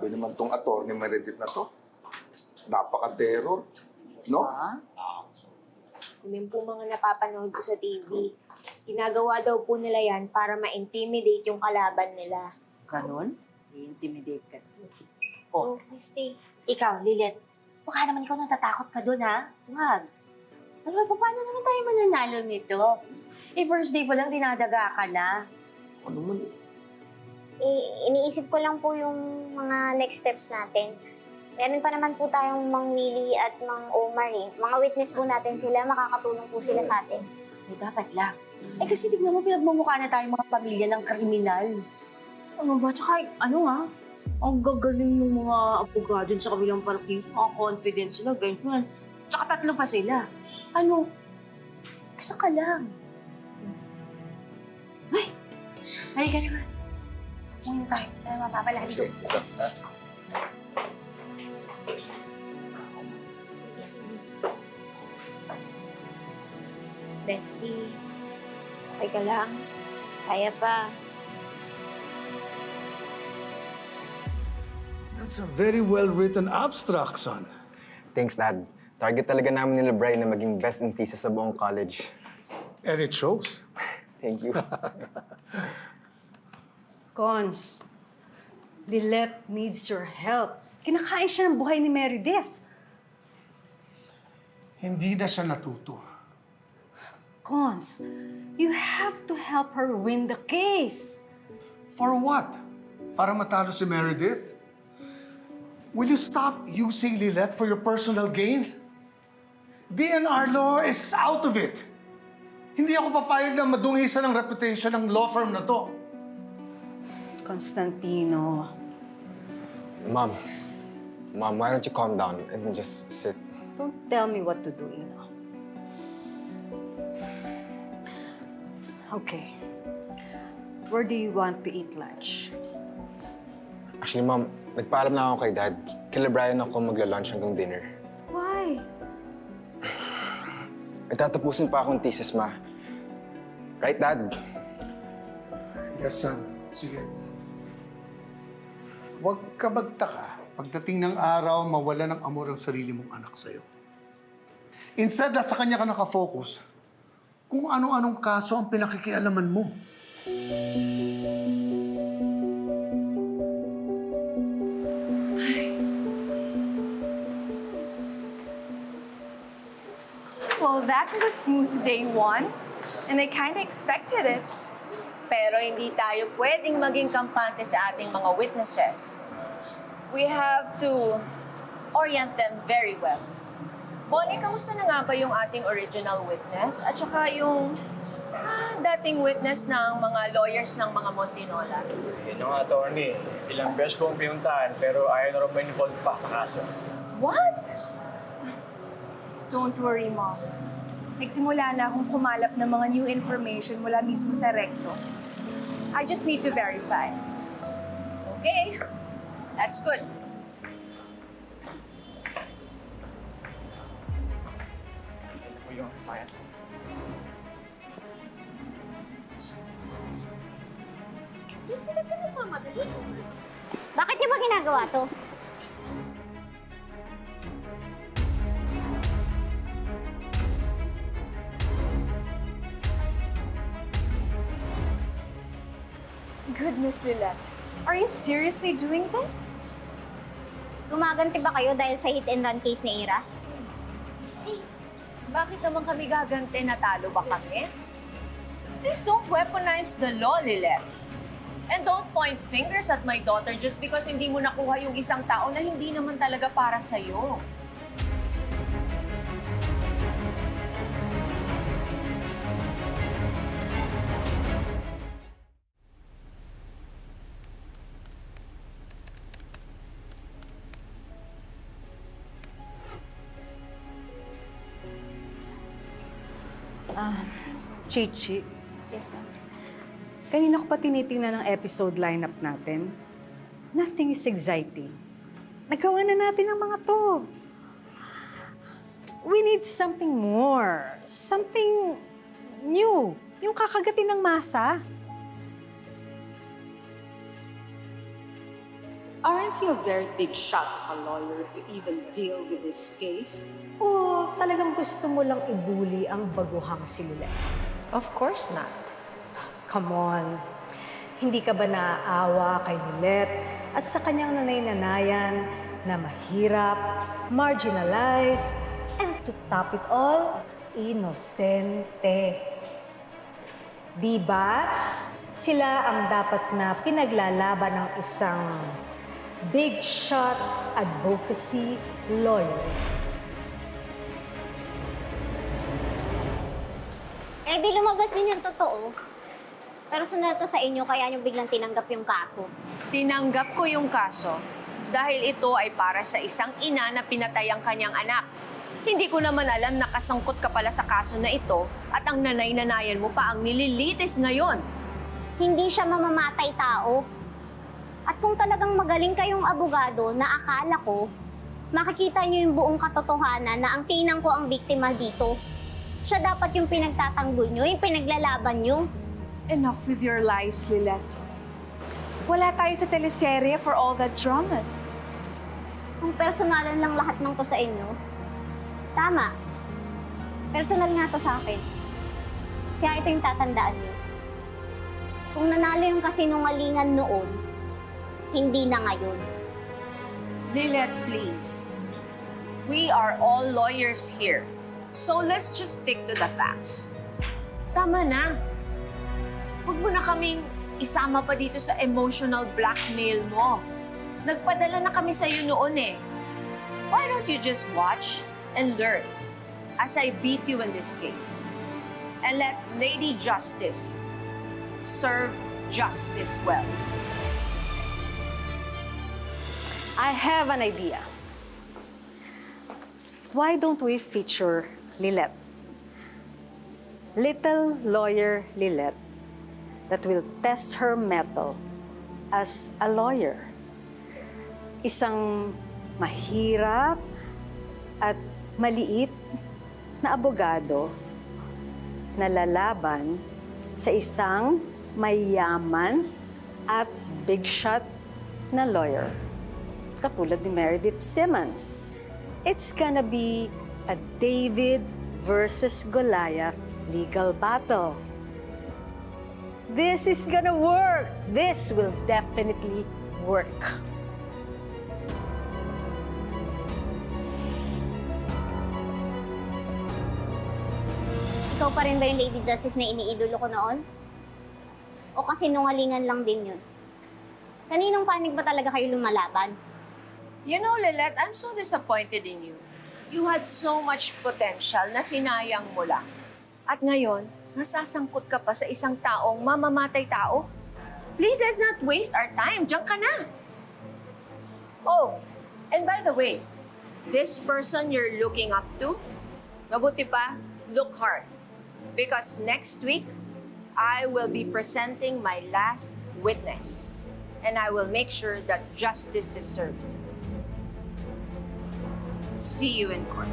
Grabe naman tong attorney Meredith na to. Napaka-terror. No? Yun po mga napapanood ko sa TV. Ginagawa daw po nila yan para ma-intimidate yung kalaban nila. Ganon? I-intimidate ka. Oh, Misty. Ikaw, Lilith, baka naman ikaw natatakot ka doon, ha? Huwag. Ano ba, paano naman tayo mananalo nito? Eh, first day pa lang, dinadaga ka na. Ano man? Iniisip ko lang po yung mga next steps natin. Meron pa naman po tayong Mang Willie at Mang Omar eh. Mga witness po natin sila, makakatulong po sila sa atin. Eh, dapat lang. Eh, kasi tignan mo, pinagmumukha na tayong mga pamilya ng kriminal. Ano ba? Tsaka, ano nga? Ang gagaling ng mga abogado sa kabilang parking. Confident sila, ganyan. Tsaka 3 pa sila. Ano? Isa ka lang. Ay! Halika naman. Ngayon tayo. Tayo mapapala dito. Sige, sige. Bestie, okay ka lang? Kaya pa. That's a very well-written abstract, son. Thanks, Dad. Target talaga namin nila Brian na maging best in thesis sa buong college. And it shows. Thank you. Cons, Lilith needs your help. Kinakain siya ng buhay ni Meredith. Hindi na siya natuto. Cons, you have to help her win the case. For what? Para matalo si Meredith? Will you stop using Lilith for your personal gain? DNR law is out of it. Hindi ako papayag na madungisan ang reputation ng law firm na to. Constantino. Mom, why don't you calm down and just sit? Don't tell me what to do, Ino. Okay. Where do you want to eat lunch? Actually, Mom, nagpaalam na ako kay Dad. Kila Brian ako magla-lunch hanggang dinner. Why? Nagtatapusin pa akong thesis, Ma. Right, Dad? Yes, son. Sige. Huwag ka magtaka pagdating ng araw mawala ng amor ang sarili mong anak sa'yo. Instead, sa kanya ka nakafocus kung ano-anong kaso ang pinakikialaman mo. Well, that was a smooth day 1, and I kind of expected it. Pero hindi tayo pwedeng maging kampante sa ating mga witnesses. We have to orient them very well. Bonnie, kamusta na nga ba yung ating original witness? At saka yung dating witness ng mga lawyers ng mga Montinola? Yun yung attorney. Ilang beses kong pinuntahan, pero ayaw na rin ba involved pa sa kaso. What? Don't worry, Mom. Nagsimula na akong kumalap ng mga new information mula mismo sa recto. I just need to verify. Okay. That's good. Ito yung sayang. Bakit niyo ba ginagawa to? Goodness, Lilette. Are you seriously doing this? Gumaganti ba kayo dahil sa hit and run case ni Ira? Bakit naman kami gagante? Natalo ba kami? Please don't weaponize the law, Lilette. And don't point fingers at my daughter just because hindi mo nakuha yung isang tao na hindi naman talaga para sa'yo. Chichi, Yes, ma'am. kanina ko pa tinitingnan ang episode lineup natin. Nothing is exciting. Nagawa na natin ang mga to. We need something more. Something new. Yung kakagatin ng masa. Aren't you a very big shot of a lawyer to even deal with this case? O talagang gusto mo lang ibuli ang baguhang si Lilette? Of course not. Come on. Hindi ka ba naaawa kay Lilette at sa kanyang nanay-nanayan na mahirap, marginalized, and to top it all, inosente? Diba? Sila ang dapat na pinaglalaban ng isang big shot advocacy lawyer. Eh di lumabas din yung totoo. Personal to sa inyo, kaya nyo biglang tinanggap yung kaso. Tinanggap ko yung kaso dahil ito ay para sa isang ina na pinatay ang kanyang anak. Hindi ko naman alam na kasangkot ka pala sa kaso na ito at ang nanay-nanayan mo pa ang nililitis ngayon. Hindi siya mamamatay tao. At kung talagang magaling kayong abogado na akala ko, makikita nyo yung buong katotohanan na ang tinang ko ang biktima dito. Siya dapat yung pinagtatanggol nyo, yung pinaglalaban nyo. Enough with your lies, Lilette. Wala tayo sa teleserye for all that dramas. Kung personalan lang lahat ng to sa inyo, tama. Personal nga to sa akin. Kaya ito yung tatandaan nyo. Kung nanalo yung kasinungalingan noon, hindi na ngayon. Lilette, please. We are all lawyers here. So let's just stick to the facts. Tama na. Huwag mo na kaming isama pa dito sa emotional blackmail mo. Nagpadala na kami sa'yo noon eh. Why don't you just watch and learn as I beat you in this case? And let Lady Justice serve justice well. I have an idea. Why don't we feature Lilette? Little lawyer Lilette that will test her mettle as a lawyer. Isang mahirap at maliit na abogado na lalaban sa isang mayaman at big shot na lawyer. Katulad ni Meredith Simmons. It's gonna be a David versus Goliath legal battle. This is gonna work. This will definitely work. Ikaw pa rin ba yung Lady Justice na iniidolo ko noon? O kasi nungalingan lang din yun? Kaninong panig ba talaga kayo lumalaban? You know, Lilette, I'm so disappointed in you. You had so much potential na sinayang mo lang. At ngayon, nasasangkot ka pa sa isang taong mamamatay tao. Please, let's not waste our time. Diyan ka na. Oh, and by the way, this person you're looking up to, mabuti pa, look hard. Because next week, I will be presenting my last witness. And I will make sure that justice is served. See you in court.